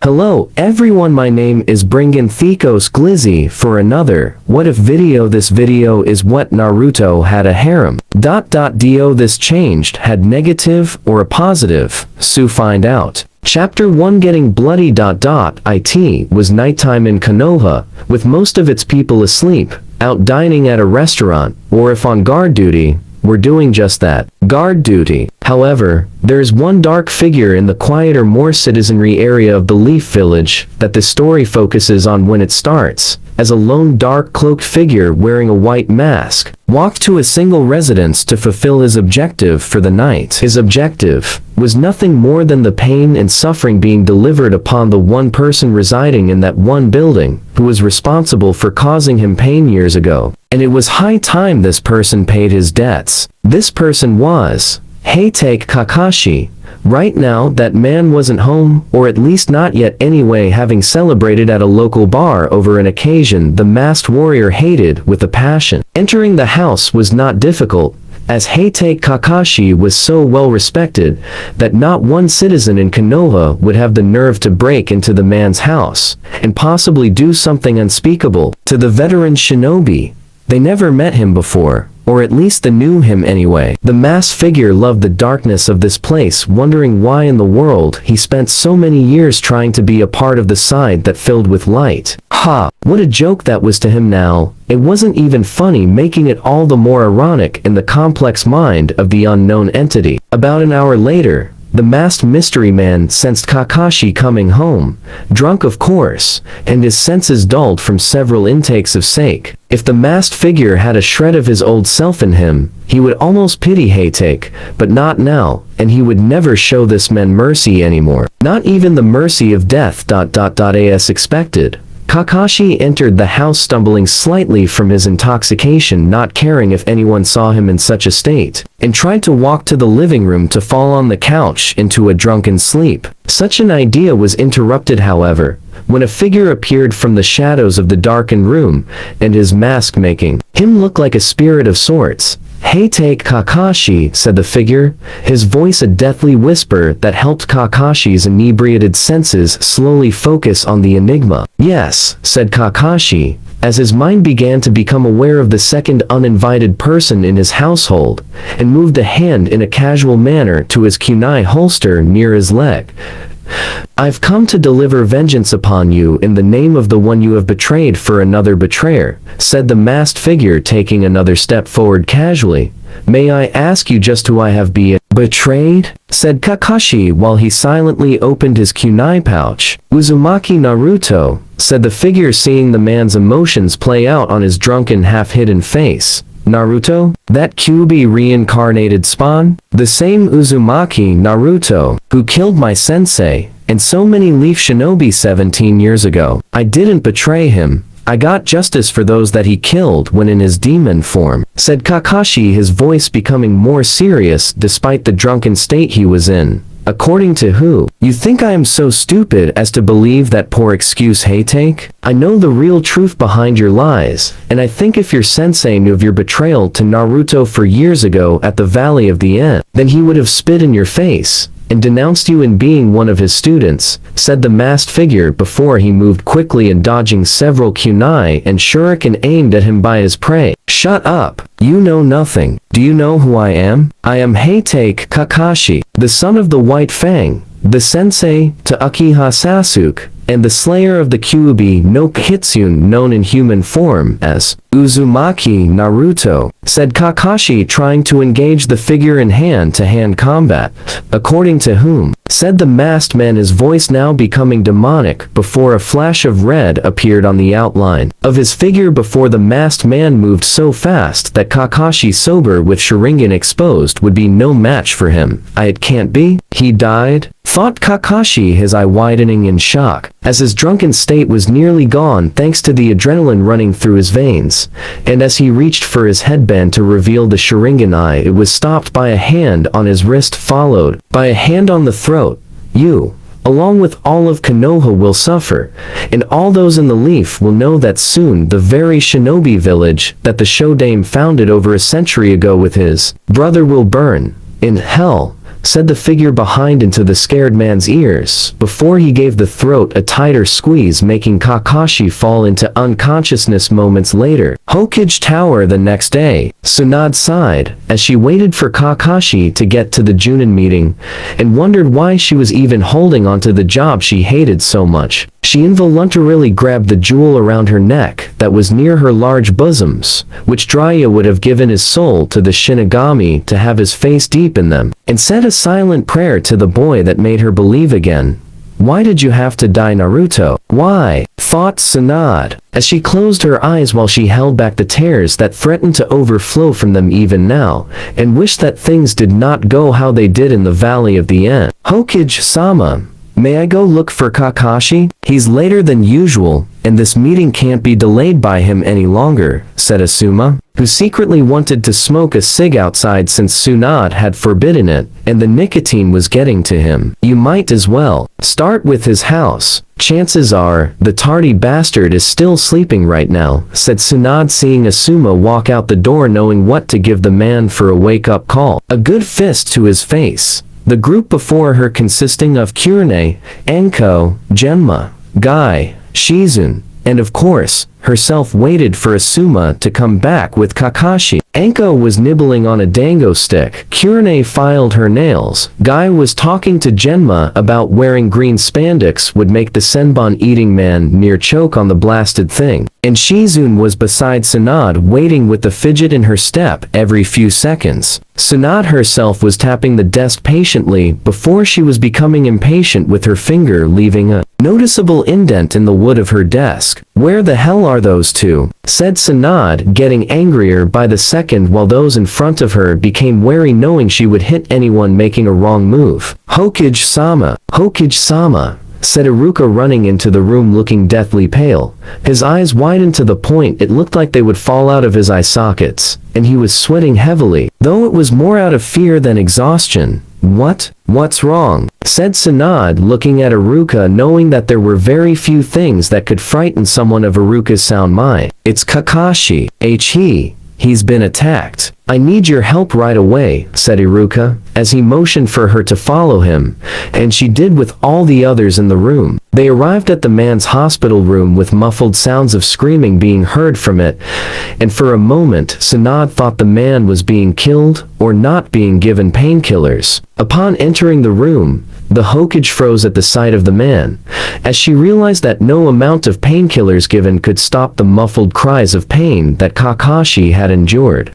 Hello everyone, my name is Bringonthechaos Glizzy for another What If video. This video is what Naruto had a harem. Do this changed had negative or a positive, so find out. Chapter 1 Getting Bloody. It was nighttime in Konoha, with most of its people asleep, out dining at a restaurant, or if on guard duty, were doing just that, guard duty. However, there is one dark figure in the quieter, more citizenry area of the Leaf Village that the story focuses on when it starts, as a lone dark cloaked figure wearing a white mask, walked to a single residence to fulfill his objective for the night. His objective was nothing more than the pain and suffering being delivered upon the one person residing in that one building, who was responsible for causing him pain years ago. And it was high time this person paid his debts. This person was herem Kakashi. Right now that man wasn't home, or at least not yet anyway, having celebrated at a local bar over an occasion the masked warrior hated with a passion. Entering the house was not difficult, as herem Kakashi was so well respected that not one citizen in Konoha would have the nerve to break into the man's house, and possibly do something unspeakable. To the veteran shinobi, they never met him before, or at least they knew him anyway. The masked figure loved the darkness of this place, wondering why in the world he spent so many years trying to be a part of the side that filled with light. Ha! What a joke that was to him now. It wasn't even funny, making it all the more ironic in the complex mind of the unknown entity. About an hour later, the masked mystery man sensed Kakashi coming home, drunk of course, and his senses dulled from several intakes of sake. If the masked figure had a shred of his old self in him, he would almost pity herem, but not now, and he would never show this man mercy anymore. Not even the mercy of death. As expected, Kakashi entered the house stumbling slightly from his intoxication, not caring if anyone saw him in such a state, and tried to walk to the living room to fall on the couch into a drunken sleep. Such an idea was interrupted, however, when a figure appeared from the shadows of the darkened room, and his mask making him look like a spirit of sorts. Herem Kakashi, said the figure, his voice a deathly whisper that helped Kakashi's inebriated senses slowly focus on the enigma. Yes, said Kakashi, as his mind began to become aware of the second uninvited person in his household, and moved a hand in a casual manner to his kunai holster near his leg. I've come to deliver vengeance upon you in the name of the one you have betrayed for another betrayer, said the masked figure, taking another step forward casually. May I ask you just who I have betrayed? Said Kakashi while he silently opened his kunai pouch. Uzumaki Naruto, said the figure, seeing the man's emotions play out on his drunken, half-hidden face. Naruto? That Kyuubi reincarnated spawn? The same Uzumaki Naruto, who killed my sensei, and so many Leaf Shinobi 17 years ago. I didn't betray him. I got justice for those that he killed when in his demon form, said Kakashi, his voice becoming more serious despite the drunken state he was in. According to who? You think I am so stupid as to believe that poor excuse, herem? I know the real truth behind your lies, and I think if your sensei knew of your betrayal to Naruto for years ago at the Valley of the End, then he would have spit in your face and denounced you in being one of his students, said the masked figure before he moved quickly and dodging several kunai and shuriken aimed at him by his prey. Shut up! You know nothing. Do you know who I am? I am herem Kakashi, the son of the White Fang, the sensei to Uchiha Sasuke, and the slayer of the Kyuubi no Kitsune, known in human form as Uzumaki Naruto, said Kakashi, trying to engage the figure in hand-to-hand combat. According to whom? Said the masked man, his voice now becoming demonic, before a flash of red appeared on the outline of his figure before the masked man moved so fast that Kakashi, sober with Sharingan exposed, would be no match for him. It can't be? He died? Thought Kakashi, his eye widening in shock, as his drunken state was nearly gone thanks to the adrenaline running through his veins, and as he reached for his headband to reveal the Sharingan eye, it was stopped by a hand on his wrist, followed by a hand on the throat. You, along with all of Konoha, will suffer, and all those in the Leaf will know that soon the very shinobi village that the Shodaime founded over a century ago with his brother will burn in hell. said the figure behind into the scared man's ears, before he gave the throat a tighter squeeze, making Kakashi fall into unconsciousness moments later. Hokage Tower the next day. Tsunade sighed, as she waited for Kakashi to get to the Junin meeting, and wondered why she was even holding onto the job she hated so much. She involuntarily grabbed the jewel around her neck that was near her large bosoms, which Jiraiya would have given his soul to the Shinigami to have his face deep in them, and said a silent prayer to the boy that made her believe again. "Why did you have to die, Naruto? Why?" thought Tsunade, as she closed her eyes while she held back the tears that threatened to overflow from them even now, and wished that things did not go how they did in the Valley of the End. "Hokage-sama, may I go look for Kakashi? He's later than usual, and this meeting can't be delayed by him any longer," said Asuma, who secretly wanted to smoke a cig outside since Tsunade had forbidden it, and the nicotine was getting to him. "You might as well start with his house. Chances are, the tardy bastard is still sleeping right now," said Tsunade, seeing Asuma walk out the door, knowing what to give the man for a wake-up call. A good fist to his face. The group before her, consisting of Kurone, Anko, Genma, Guy, Shizune, and of course, herself, waited for Asuma to come back with Kakashi. Anko was nibbling on a dango stick. Kurone filed her nails. Guy was talking to Genma about wearing green spandex would make the Senbon eating man near choke on the blasted thing. And Shizune was beside Tsunade, waiting with the fidget in her step every few seconds. Tsunade herself was tapping the desk patiently before she was becoming impatient with her finger, leaving a noticeable indent in the wood of her desk. "Where the hell are those two?" said Tsunade, getting angrier by the second, while those in front of her became wary, knowing she would hit anyone making a wrong move. "Hokage-sama, Hokage-sama," said Iruka, running into the room looking deathly pale. His eyes widened to the point it looked like they would fall out of his eye sockets, and he was sweating heavily, though it was more out of fear than exhaustion. What's wrong?" said Tsunade, looking at Iruka, knowing that there were very few things that could frighten someone of Iruka's sound mind. "It's Kakashi. He's been attacked. I need your help right away," said Iruka, as he motioned for her to follow him, and she did with all the others in the room. They arrived at the man's hospital room with muffled sounds of screaming being heard from it, and for a moment Tsunade thought the man was being killed or not being given painkillers. Upon entering the room, the Hokage froze at the sight of the man, as she realized that no amount of painkillers given could stop the muffled cries of pain that Kakashi had endured.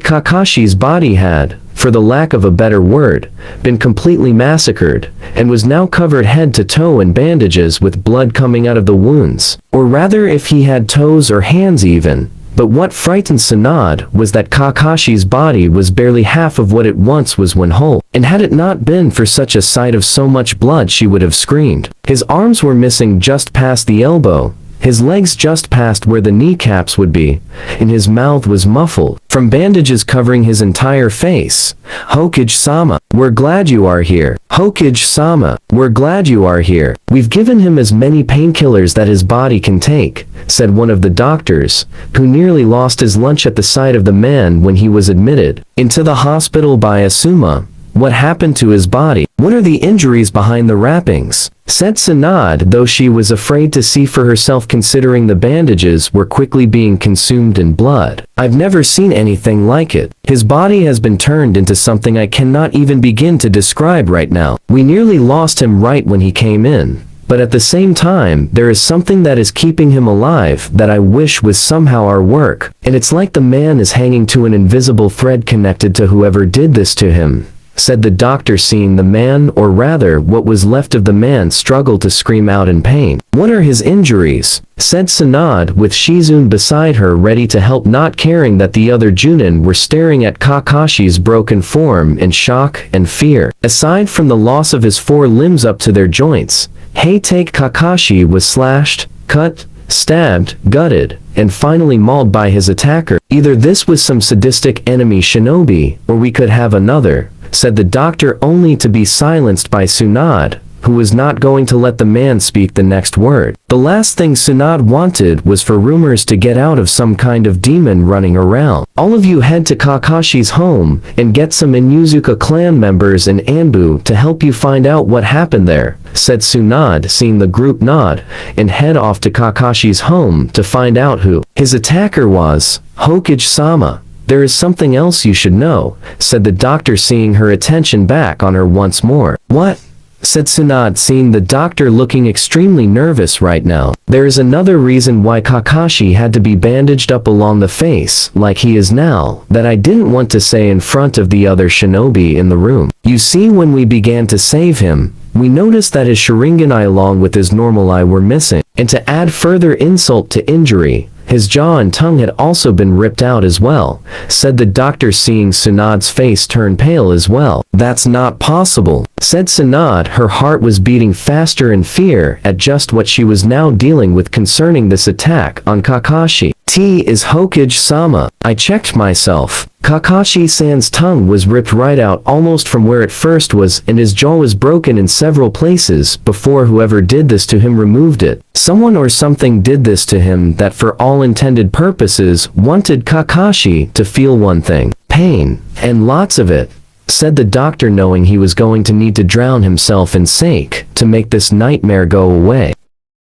Kakashi's body had, for the lack of a better word, been completely massacred, and was now covered head to toe in bandages with blood coming out of the wounds. Or rather, if he had toes or hands even. But what frightened Tsunade was that Kakashi's body was barely half of what it once was when whole, and had it not been for such a sight of so much blood, she would have screamed. His arms were missing just past the elbow, his legs just past where the kneecaps would be, and his mouth was muffled from bandages covering his entire face. "Hokage-sama, we're glad you are here. Hokage-sama, we're glad you are here. We've given him as many painkillers that his body can take," said one of the doctors, who nearly lost his lunch at the sight of the man when he was admitted into the hospital by Asuma. "What happened to his body? What are the injuries behind the wrappings?" said Tsunade, though she was afraid to see for herself, considering the bandages were quickly being consumed in blood. "I've never seen anything like it. His body has been turned into something I cannot even begin to describe right now. We nearly lost him right when he came in. But at the same time, there is something that is keeping him alive that I wish was somehow our work. And it's like the man is hanging to an invisible thread connected to whoever did this to him," said the doctor, seeing the man, or rather what was left of the man, struggle to scream out in pain. "What are his injuries?" said Tsunade, with Shizune beside her ready to help, not caring that the other Junin were staring at Kakashi's broken form in shock and fear. Aside from the loss of his 4 limbs up to their joints, Kakashi was slashed, cut, stabbed, gutted, and finally mauled by his attacker. "Either this was some sadistic enemy shinobi, or we could have another," said the doctor, only to be silenced by Tsunade, who was not going to let the man speak the next word. The last thing Tsunade wanted was for rumors to get out of some kind of demon running around. All of you head to Kakashi's home and get some Inuzuka clan members and Anbu to help you find out what happened there, said Tsunade, seeing the group nod, and head off to Kakashi's home to find out who his attacker was. Hokage-sama. There is something else you should know, said the doctor, seeing her attention back on her once more. What? Said Tsunade, seeing the doctor looking extremely nervous right now. There is another reason why Kakashi had to be bandaged up along the face like he is now, that I didn't want to say in front of the other shinobi in the room. You see, when we began to save him, we noticed that his Sharingan eye along with his normal eye were missing, and to add further insult to injury, his jaw and tongue had also been ripped out as well, said the doctor, seeing Tsunade's face turn pale as well. That's not possible, said Tsunade. Her heart was beating faster in fear at just what she was now dealing with concerning this attack on Kakashi. T is Hokage-sama. I checked myself. Kakashi-san's tongue was ripped right out almost from where it first was, and his jaw was broken in several places before whoever did this to him removed it. Someone or something did this to him that for all intended purposes wanted Kakashi to feel one thing: pain, and lots of it, said the doctor, knowing he was going to need to drown himself in sake to make this nightmare go away.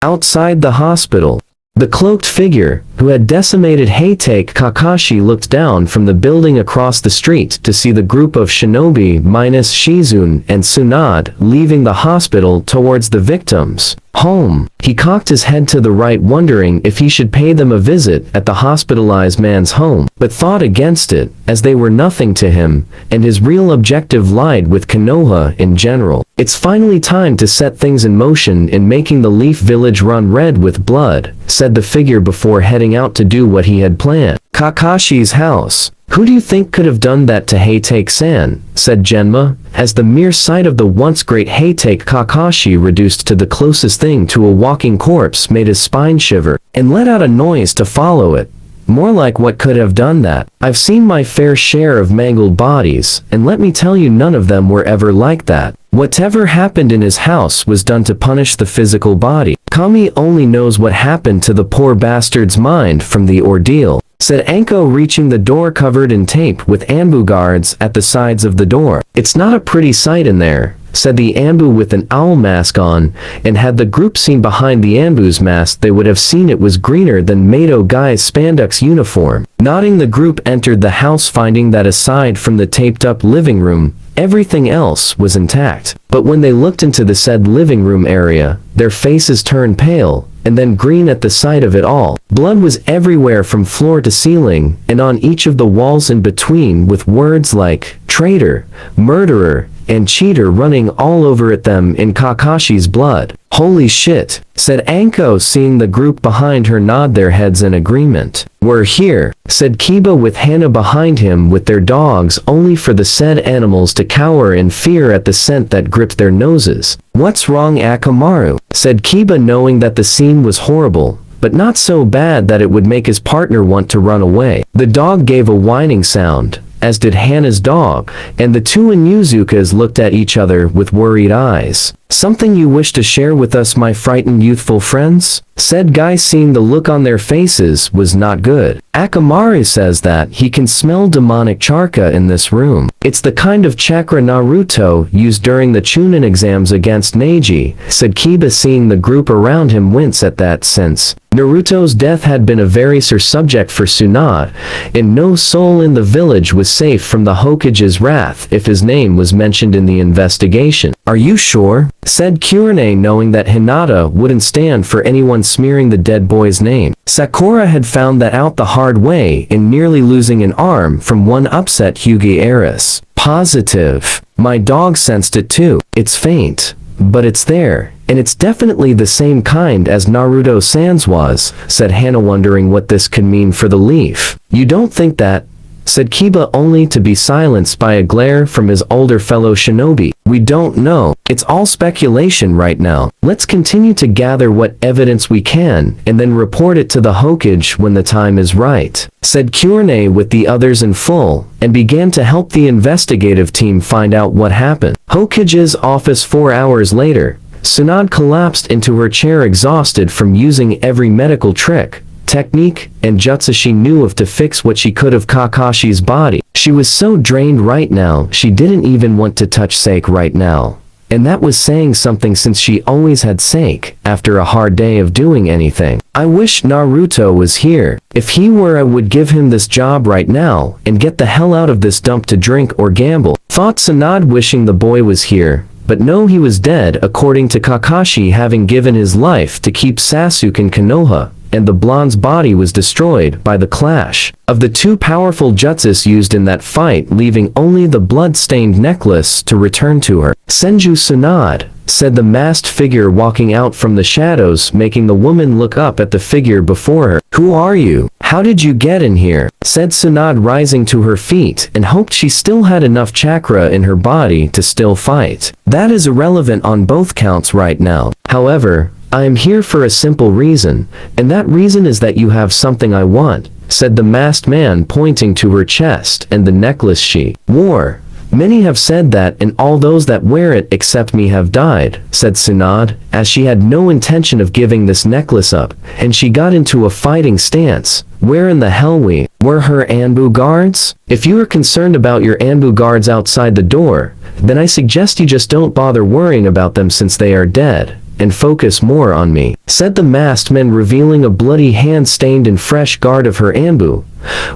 Outside the hospital, the cloaked figure, who had decimated Hatake Kakashi, looked down from the building across the street to see the group of shinobi minus Shizune and Tsunade leaving the hospital towards the victims' home. He cocked his head to the right, wondering if he should pay them a visit at the hospitalized man's home, but thought against it, as they were nothing to him, and his real objective lied with Konoha in general. It's finally time to set things in motion in making the Leaf Village run red with blood, said the figure before heading out to do what he had planned. Kakashi's house. Who do you think could have done that to Hatake-san? Said Genma, as the mere sight of the once great Hatake Kakashi reduced to the closest thing to a walking corpse made his spine shiver, and let out a noise to follow it. More like what could have done that. I've seen my fair share of mangled bodies, and let me tell you, none of them were ever like that. Whatever happened in his house was done to punish the physical body. Kami only knows what happened to the poor bastard's mind from the ordeal, said Anko, reaching the door covered in tape with Anbu guards at the sides of the door. It's not a pretty sight in there, said the Anbu with an owl mask on, and had the group seen behind the Anbu's mask they would have seen it was greener than Mato Guy's spandex uniform. Nodding, the group entered the house, finding that aside from the taped-up living room, everything else was intact. But when they looked into the said living room area, their faces turned pale, and then green at the sight of it all. Blood was everywhere from floor to ceiling, and on each of the walls in between, with words like traitor, murderer, and cheater running all over at them in Kakashi's blood. Holy shit, said Anko, seeing the group behind her nod their heads in agreement. We're here, said Kiba with Hana behind him with their dogs, only for the said animals to cower in fear at the scent that gripped their noses. What's wrong, Akamaru? Said Kiba, knowing that the scene was horrible, but not so bad that it would make his partner want to run away. The dog gave a whining sound, as did Hana's dog, and the two Inuzukas looked at each other with worried eyes. Something you wish to share with us, my frightened youthful friends? Said Guy, seeing the look on their faces was not good. Akamaru says that he can smell demonic chakra in this room. It's the kind of chakra Naruto used during the Chunin exams against Neji, said Kiba, seeing the group around him wince at that, since Naruto's death had been a very sore subject for Tsunade, and no soul in the village was safe from the Hokage's wrath if his name was mentioned in the investigation. Are you sure? Said Kurine, knowing that Hinata wouldn't stand for anyone smearing the dead boy's name. Sakura had found that out the hard way in nearly losing an arm from one upset Hyuga heiress. Positive. My dog sensed it too. It's faint, but it's there, and it's definitely the same kind as Naruto-san's was, said Hana, wondering what this could mean for the Leaf. You don't think that? Said Kiba, only to be silenced by a glare from his older fellow shinobi. We don't know. It's all speculation right now. Let's continue to gather what evidence we can, and then report it to the Hokage when the time is right, said Kurine with the others in full, and began to help the investigative team find out what happened. Hokage's office 4 hours later. Sunad collapsed into her chair exhausted from using every medical trick, technique, and jutsu she knew of to fix what she could of Kakashi's body. She was so drained right now she didn't even want to touch Sake right now. And that was saying something since she always had Sake after a hard day of doing anything. I wish Naruto was here. If he were, I would give him this job right now and get the hell out of this dump to drink or gamble. Thought Sunad, wishing the boy was here. But no, he was dead according to Kakashi, having given his life to keep Sasuke in Konoha, and the blonde's body was destroyed by the clash of the two powerful jutsus used in that fight, leaving only the blood-stained necklace to return to her. Senju Sunad, said the masked figure walking out from the shadows, making the woman look up at the figure before her. Who are you? How did you get in here? Said Sunad, rising to her feet, and hoped she still had enough chakra in her body to still fight. That is irrelevant on both counts right now. However, I am here for a simple reason, and that reason is that you have something I want, said the masked man, pointing to her chest and the necklace she wore. Many have said that, and all those that wear it except me have died, said Sunad, as she had no intention of giving this necklace up, and she got into a fighting stance. Where in the hell were her Anbu guards? If you are concerned about your Anbu guards outside the door, then I suggest you just don't bother worrying about them since they are dead, and focus more on me, said the masked man, revealing a bloody hand stained and fresh guard of her Anbu,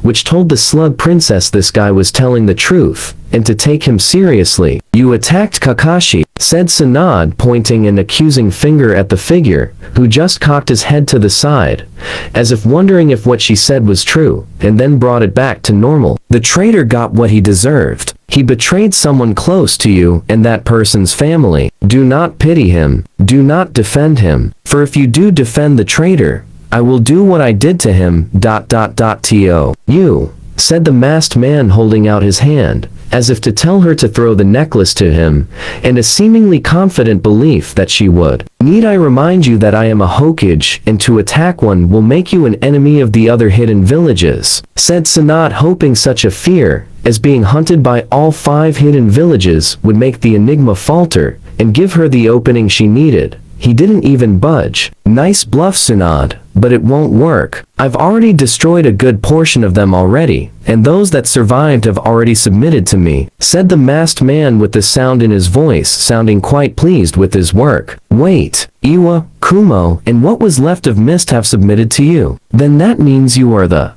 which told the slug princess this guy was telling the truth, and to take him seriously. You attacked Kakashi, said Sunad, pointing an accusing finger at the figure, who just cocked his head to the side, as if wondering if what she said was true, and then brought it back to normal. The traitor got what he deserved. He betrayed someone close to you and that person's family. Do not pity him. Do not defend him. For if you do defend the traitor, I will do what I did to him. To you, said the masked man, holding out his hand, as if to tell her to throw the necklace to him, and a seemingly confident belief that she would. Need I remind you that I am a Hokage, and to attack one will make you an enemy of the other hidden villages, said Sunad, hoping such a fear as being hunted by all 5 hidden villages would make the enigma falter and give her the opening she needed. He didn't even budge. Nice bluff, Sunad, but it won't work. I've already destroyed a good portion of them already, and those that survived have already submitted to me, said the masked man, with the sound in his voice sounding quite pleased with his work. Wait, Iwa, Kumo, and what was left of Mist have submitted to you. Then that means you are the,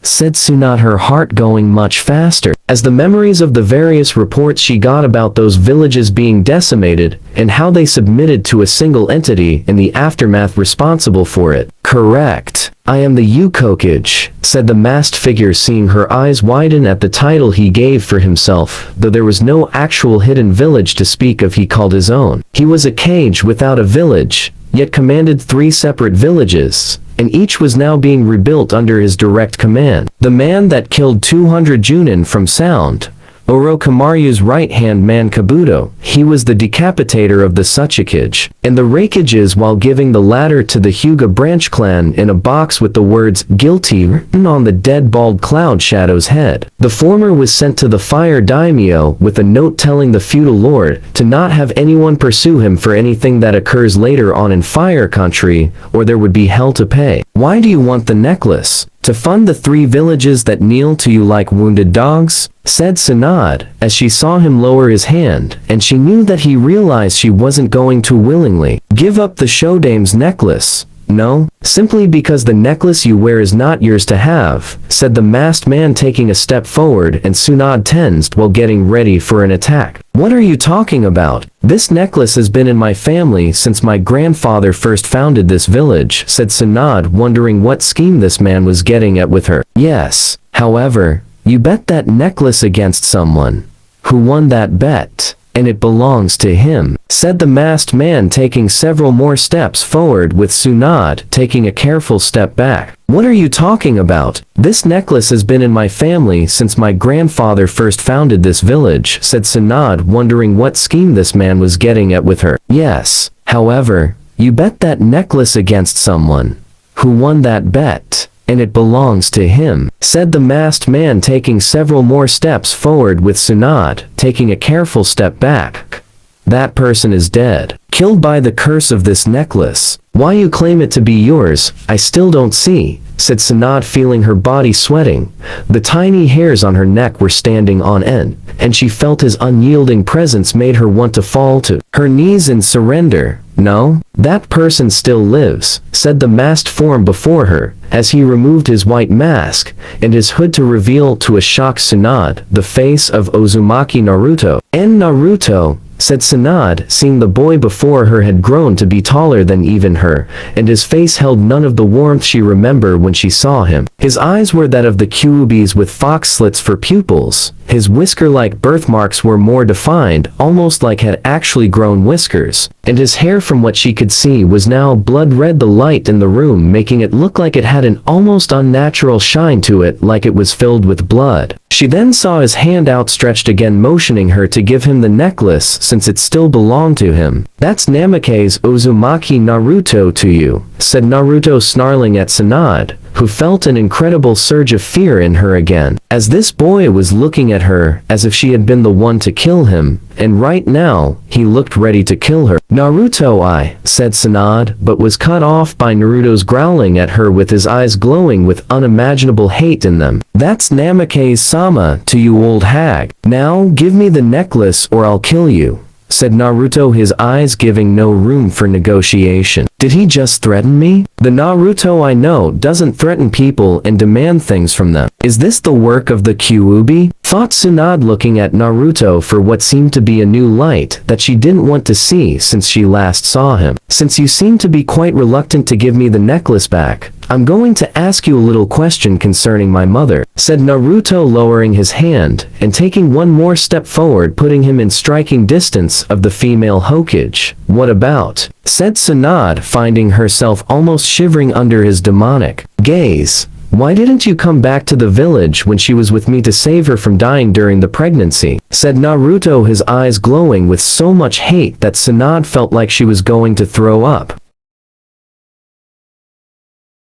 said Sunad, her heart going much faster, as the memories of the various reports she got about those villages being decimated, and how they submitted to a single entity in the aftermath responsible for it. Correct. I am the Ukokage, said the masked figure, seeing her eyes widen at the title he gave for himself, though there was no actual hidden village to speak of he called his own. He was a kage without a village, yet commanded 3 separate villages, and each was now being rebuilt under his direct command. The man that killed 200 Junin from Sound, Orochimaru's right-hand man Kabuto, he was the decapitator of the Tsuchikage, and the Raikages, while giving the latter to the Hyuga branch clan in a box with the words "guilty" written on the dead bald Cloud Shadow's head. The former was sent to the Fire Daimyo with a note telling the feudal lord to not have anyone pursue him for anything that occurs later on in Fire Country, or there would be hell to pay. Why do you want the necklace? To fund the 3 villages that kneel to you like wounded dogs? Said Sunad, as she saw him lower his hand, and she knew that he realized she wasn't going to willingly give up the Shodame's necklace. No, simply because the necklace you wear is not yours to have, said the masked man, taking a step forward, and Sunad tensed while getting ready for an attack. What are you talking about? This necklace has been in my family since my grandfather first founded this village, said Sunad, wondering what scheme this man was getting at with her. Yes, however, you bet that necklace against someone. Who won that bet? And it belongs to him, said the masked man, taking several more steps forward, with Sunad taking a careful step back. What are you talking about? This necklace has been in my family since my grandfather first founded this village, said Sunad, wondering what scheme this man was getting at with her. Yes, however, you bet that necklace against someone. Who won that bet? And it belongs to him, said the masked man, taking several more steps forward, with Sunad taking a careful step back. that person is dead. Killed by the curse of this necklace. Why you claim it to be yours, I still don't see, said Sanad, feeling her body sweating. The tiny hairs on her neck were standing on end, and she felt his unyielding presence made her want to fall to her knees in surrender. No, that person still lives, said the masked form before her, as he removed his white mask and his hood to reveal to a shocked Sanad the face of Uzumaki Naruto. And Naruto, said Sanad, seeing the boy before her had grown to be taller than even her, and his face held none of the warmth she remembered when she saw him. His eyes were that of the Kyubis with fox slits for pupils. His whisker-like birthmarks were more defined, almost like had actually grown whiskers, and his hair, from what she could see, was now blood-red, the light in the room making it look like it had an almost unnatural shine to it, like it was filled with blood. She then saw his hand outstretched again, motioning her to give him the necklace since it still belonged to him. That's Namake's Uzumaki Naruto to you, said Naruto, snarling at Sanad, who felt an incredible surge of fear in her again, as this boy was looking at her as if she had been the one to kill him, and right now, he looked ready to kill her. Naruto, I, said Sanad, but was cut off by Naruto's growling at her with his eyes glowing with unimaginable hate in them. That's Namake's sama to you, old hag. Now, give me the necklace or I'll kill you, said Naruto, his eyes giving no room for negotiation. Did he just threaten me? The Naruto I know doesn't threaten people and demand things from them. Is this the work of the Kyuubi? Thought Sanad, looking at Naruto for what seemed to be a new light that she didn't want to see since she last saw him. Since you seem to be quite reluctant to give me the necklace back, I'm going to ask you a little question concerning my mother, said Naruto, lowering his hand and taking one more step forward, putting him in striking distance of the female Hokage. What about? Said Sanad, finding herself almost shivering under his demonic gaze. Why didn't you come back to the village when she was with me to save her from dying during the pregnancy? Said Naruto, his eyes glowing with so much hate that Sanad felt like she was going to throw up.